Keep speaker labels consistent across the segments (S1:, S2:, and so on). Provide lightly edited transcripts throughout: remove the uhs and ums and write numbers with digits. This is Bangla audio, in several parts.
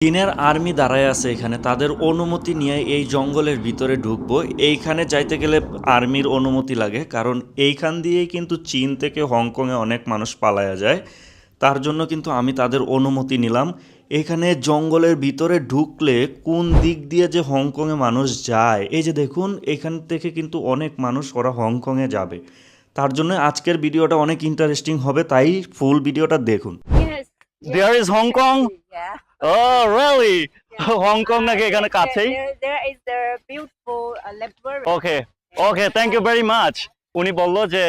S1: চীনের আর্মি দাঁড়ায় আছে এখানে, তাদের অনুমতি নিয়ে এই জঙ্গলের ভিতরে ঢুকবো। এইখানে যাইতে গেলে আর্মির অনুমতি লাগে, কারণ এইখান দিয়েই কিন্তু চীন থেকে হংকংয়ে অনেক মানুষ পালায়া যায়। তার জন্য কিন্তু আমি তাদের অনুমতি নিলাম। এখানে জঙ্গলের ভিতরে ঢুকলে কোন দিক দিয়ে যে হংকংয়ে মানুষ যায়, এই যে দেখুন এখান থেকে কিন্তু অনেক মানুষ ওরা হংকংয়ে যাবে। তার জন্য আজকের ভিডিওটা অনেক ইন্টারেস্টিং হবে, তাই ফুল ভিডিওটা দেখুন।
S2: Yes.
S1: There is Hong Kong?
S2: Yeah.
S1: Oh, really?
S2: Yeah.
S1: Hong Kong নাকি এখানে কাছেই?
S2: There is the beautiful library.
S1: Okay okay, thank you very much. উনি বললো যে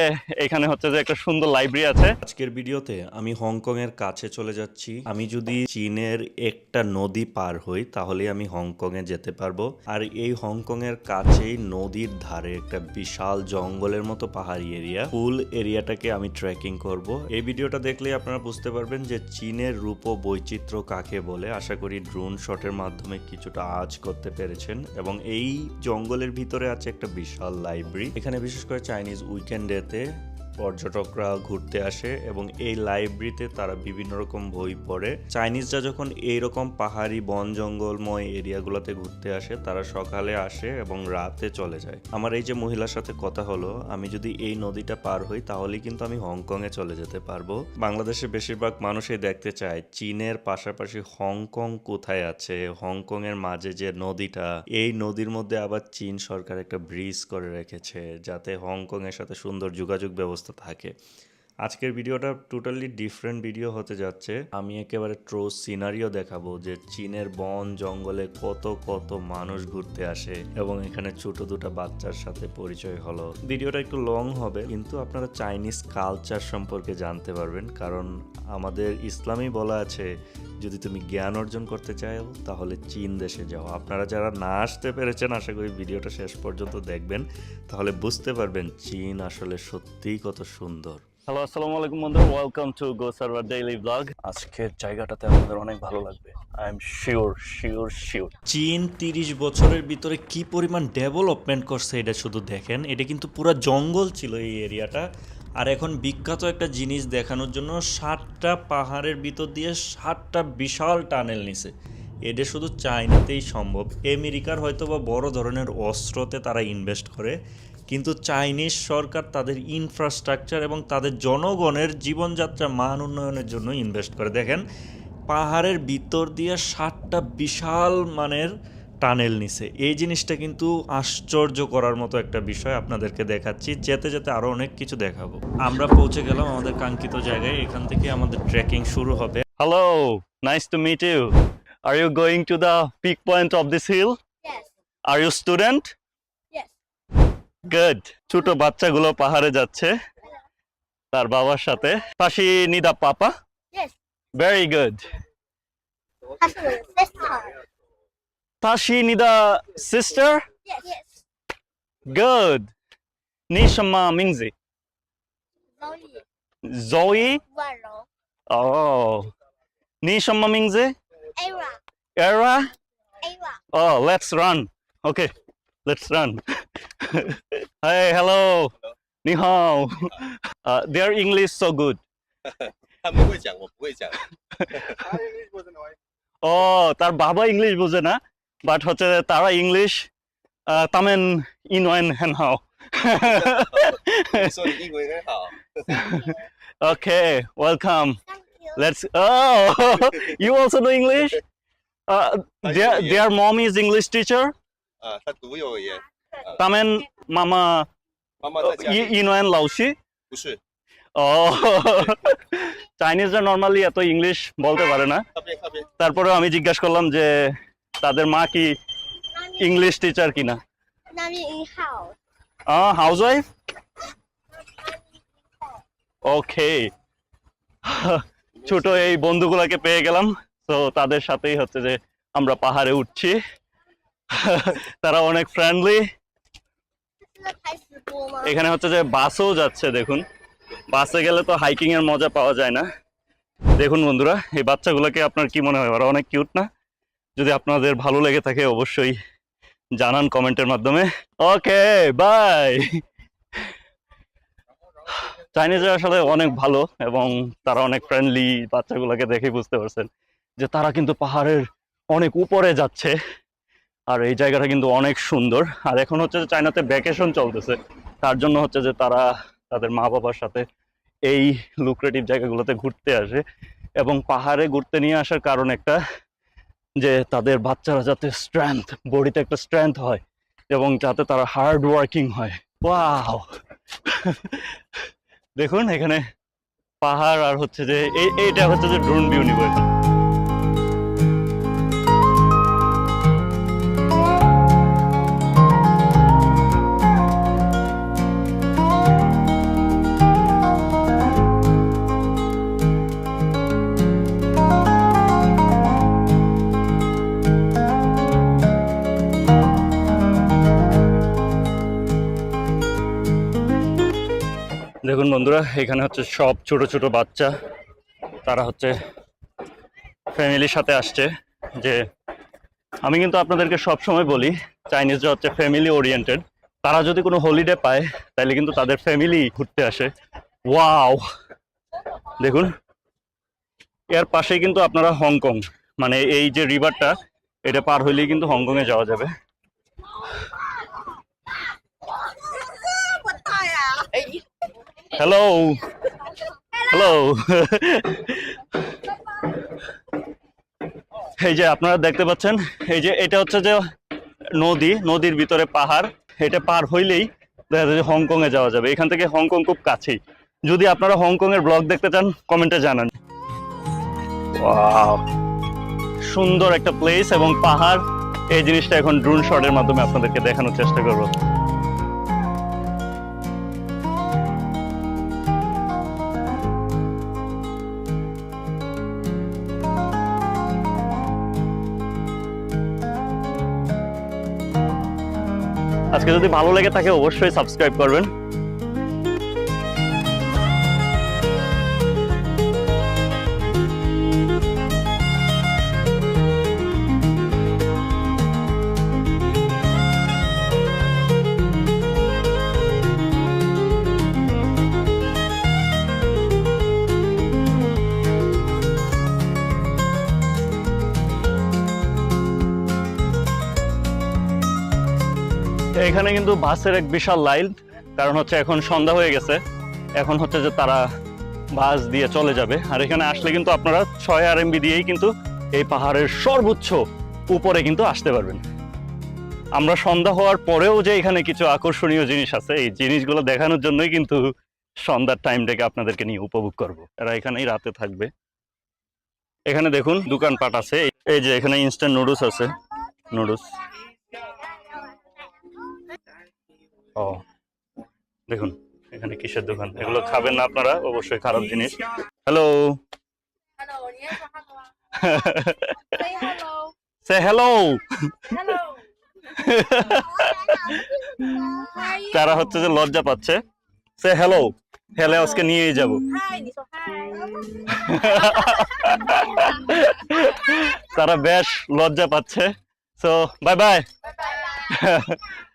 S1: এখানে হচ্ছে যে একটা সুন্দর লাইব্রেরি আছে। আজকের ভিডিওতে আমি হংকং এর কাছে চলে যাচ্ছি। আমি যদি চীনের একটা নদী পার হই তাহলে আমি হংকং এ যেতে পারবো। আর এই হংকং এর কাছেই নদীর ধারে একটা বিশাল জঙ্গলের মতো পাহাড়ি এরিয়া, ফুল এরিয়াটাকে আমি ট্রেকিং করব। এই ভিডিওটা দেখলে আপনারা বুঝতে পারবেন যে চীনের রূপ ও বৈচিত্র্য কাকে বলে। আশা করি ড্রোন শটের মাধ্যমে কিছুটা আঁচ করতে পেরেছেন। এবং এই জঙ্গলের ভিতরে আছে একটা বিশাল লাইব্রেরি। এখানে বিশেষ করে চাইনিজ উইকেন্ডেতে পর্যটকরা ঘুরতে আসে এবং এই লাইব্রেরিতে তারা বিভিন্ন রকম বই পড়ে। চাইনিজরা যখন এইরকম পাহাড়ি বন জঙ্গলময় এরিয়াগুলোতে ঘুরতে আসে, তারা সকালে আসে এবং রাতে চলে যায়। আমার এই যে মহিলার সাথে কথা হলো, আমি যদি এই নদীটা পার হই তাহলে কিন্তু আমি হংকংয়ে চলে যেতে পারবো। বাংলাদেশে বেশিরভাগ মানুষই দেখতে চায় চীনের পাশাপাশি হংকং কোথায় আছে, হংকং এর মাঝে যে নদীটা, এই নদীর মধ্যে আবার চীন সরকার একটা ব্রিজ করে রেখেছে যাতে হংকং এর সাথে সুন্দর যোগাযোগ ব্যবস্থা থাকে। আজকের ভিডিওটা টোটালি ডিফারেন্ট ভিডিও হতে যাচ্ছে। আমি একেবারে ট্রু সিনারিও দেখাবো যে চীনের বন জঙ্গলে কত কত মানুষ ঘুরতে আসে এবং এখানে ছোট দুটো বাচ্চার সাথে পরিচয় হলো। ভিডিওটা একটু লং হবে, কিন্তু আপনারা চাইনিজ কালচার সম্পর্কে জানতে পারবেন, কারণ আমাদের ইসলামই বলা আছে যদি তুমি জ্ঞান অর্জন করতে চাও তাহলে চীন দেশে যাও। আপনারা যারা না আসতে পেরেছেন, আশা করি ভিডিওটা শেষ পর্যন্ত দেখবেন, তাহলে বুঝতে পারবেন চীন আসলে সত্যিই কত সুন্দর। হ্যালো, আসসালামু আলাইকুম বন্ধুরা, welcome to go server daily blog. আজকের জায়গাটাতে আপনাদের অনেক ভালো লাগবে, আই এম শিওর। চীন 30 বছরের ভিতরে কি পরিমাণ ডেভেলপমেন্ট করছে এটা শুধু দেখেন। এটা কিন্তু পুরো জঙ্গল ছিল এই এরিয়াটা, আর এখন বিখ্যাত একটা জিনিস দেখানোর জন্য 7টা পাহাড়ের ভিতর দিয়ে 7টা বিশাল টানেল নিছে। এটা শুধু চায়নাতেই সম্ভব। আমেরিকার হয়তো বা বড় ধরনের অস্ত্রতে তারা ইনভেস্ট করে, কিন্তু চাইনিজ সরকার তাদের ইনফ্রাস্ট্রাকচার এবং তাদের জনগণের জীবনযাত্রার মান উন্নয়নের জন্য ইনভেস্ট করে। দেখেন পাহাড়ের ভিতর দিয়ে 7টা বিশাল মানের টানেল নিছে। এই জিনিসটা কিন্তু আশ্চর্য করার মতো একটা বিষয়। আপনাদেরকে দেখাচ্ছি, যেতে যেতে আরও অনেক কিছু দেখাবো। আমরা পৌঁছে গেলাম আমাদের কাঙ্ক্ষিত জায়গায়। এখান থেকে আমাদের ট্রেকিং শুরু হবে। Hello, nice to meet you. Are you going to the peak point of this hill?
S2: Yes.
S1: Are you student?
S2: Yes.
S1: Good. ছোট বাচ্চাগুলো পাহাড়ে যাচ্ছে তার বাবার সাথে। পাশি নিদা পাপা?
S2: Yes.
S1: Very good.
S2: 她是我的 sister.
S1: পাশি নিদা সিস্টার?
S2: Yes. Yes.
S1: গুড। নি সম্মা মিংজি?
S2: Zoe.
S1: জয়ী?
S2: 万柔。
S1: ও, নি সম্মা মিংজি?
S2: Era.
S1: এরা?
S2: Era.
S1: Oh, let's run. Okay, let's run. Hey, hello. Ni hao. Their English so good.
S3: 他们会讲，我不会讲。
S1: ও, তার বাবা ইংলিশ বোঝে না, বাট হচ্ছে তারা ইংলিশ তামেন ইনওয়েন হেন হাও।
S3: 你说你英文很好。
S1: Okay, welcome.
S2: Thank you.
S1: Let's. Oh, you also know English? Their mom is English teacher.
S3: 啊，他读幼儿园，
S1: তামেন মামা
S3: 妈妈在家里。
S1: ইনওয়েন লাউসি.
S3: 不是，
S1: ও, চাইনিজরা নর্মালি এত ইংলিশ বলতে পারে না।
S3: 那边那边。
S1: তারপরেও আমি জিজ্ঞাসা করলাম যে তাদের মা কি ইংলিশ টিচার কিনা।
S2: 那里一号。
S1: হাউস ওয়াইফ? ওকে। ছোট এই বন্ধুগুলাকে পেয়ে গেলাম, তো তাদের সাথেই হচ্ছে যে আমরা পাহাড়ে উঠছি। তারা অনেক ফ্রেন্ডলি।
S2: 这是在开直播吗？
S1: এখানে হচ্ছে যে বাসও যাচ্ছে, দেখুন। বাসে গেলে তো হাইকিং এর মজা পাওয়া যায় না। দেখুন বন্ধুরা, এই বাচ্চাগুলোকে আপনার কি মনে হয়? ওরা অনেক কিউট না? যদি আপনাদের ভালো লেগে থাকে অবশ্যই জানান কমেন্টের মাধ্যমে। ওকে, বাই। চাইনিজরা আসলে অনেক ভালো এবং তারা অনেক ফ্রেন্ডলি। বাচ্চাগুলোকে দেখে বুঝতে পারছেন যে তারা কিন্তু পাহাড়ের অনেক উপরে যাচ্ছে। আর এই জায়গাটা কিন্তু অনেক সুন্দর। আর এখন হচ্ছে যে চায়নাতে ভ্যাকেশন চলতেছে, তার জন্য হচ্ছে যে তারা তাদের মা বাবার সাথে এই লুক্রেটিভ জায়গাগুলোতে ঘুরতে আসে। এবং পাহাড়ে ঘুরতে নিয়ে আসার কারণ একটা, যে তাদের বাচ্চারা যাতে স্ট্রেংথ, বডিতে একটা স্ট্রেংথ হয় এবং যাতে তারা হার্ড ওয়ার্কিং হয়। ওয়াও দেখুন এখানে পাহাড় আর হচ্ছে যে এইটা হচ্ছে যে ড্রোন ভিউ নিব এখন। দেখুন বন্ধুরা, এখানে হচ্ছে সব ছোট ছোট বাচ্চা, তারা হচ্ছে ফ্যামিলির সাথে আসছে। যে আমি কিন্তু আপনাদেরকে সব সময় বলি, চাইনিজরা হচ্ছে ফ্যামিলি ওরিয়েন্টেড। তারা যদি কোনো হলিডে পায় তাহলে কিন্তু তাদের ফ্যামিলি ঘুরতে আসে। ওয়াও দেখুন, এর পাশেই কিন্তু আপনারা হংকং, মানে এই যে রিভারটা, এটা পার হইলেই কিন্তু হংকংয়ে যাওয়া যাবে। হ্যালো হ্যালো এই যে আপনারা দেখতে পাচ্ছেন, এই যে এটা হচ্ছে যে নদী, নদীর ভিতরে পাহাড়। এটা পার হইলেই দেখা যায় যে হংকংয়ে যাওয়া যাবে। এখান থেকে হংকং খুব কাছেই। যদি আপনারা হংকং এর ব্লগ দেখতে চান কমেন্টে জানান। ওয়াও, সুন্দর একটা প্লেস এবং পাহাড়। এই জিনিসটা এখন ড্রোন শটের মাধ্যমে আপনাদেরকে দেখানোর চেষ্টা করব। আজকে যদি ভালো লেগে থাকে অবশ্যই সাবস্ক্রাইব করবেন। এখানে কিন্তু বাসের এক বিশাল লাইন, কারণ হচ্ছে এখন সন্ধ্যা হয়ে গেছে। এখন হচ্ছে যে তারা বাস দিয়ে চলে যাবে। আর এখানে আসলে কিন্তু আপনারা 6 RMB দিয়েই কিন্তু এই পাহাড়ের সর্বোচ্চ উপরে কিন্তু আসতে পারবেন। আমরা সন্ধ্যা হওয়ার পরেও যে এখানে কিছু আকর্ষণীয় জিনিস আছে, এই জিনিসগুলো দেখানোর জন্যই কিন্তু সন্ধ্যার টাইমটাকে আপনাদেরকে নিয়ে উপভোগ করব। এরা এখানেই রাতে থাকবে। এখানে দেখুন দোকানপাট আছে। এই যে এখানে ইনস্ট্যান্ট নুডলস আছে, নুডলস। ও দেখুন এখানে কিসের দোকান, এগুলো খাবেন না আপনারা, অবশ্যই খারাপ জিনিস। Hello
S2: Hello, 你要说 hello 啊 ？Say hello.
S1: সে হ্যালো।
S2: Hello.
S1: তারা হচ্ছে যে লজ্জা পাচ্ছে। সে হ্যালো, হেলে আজকে নিয়েই যাব।
S2: Hi, 你说 hi.
S1: তারা বেশ লজ্জা পাচ্ছে। So bye bye.
S2: Bye bye.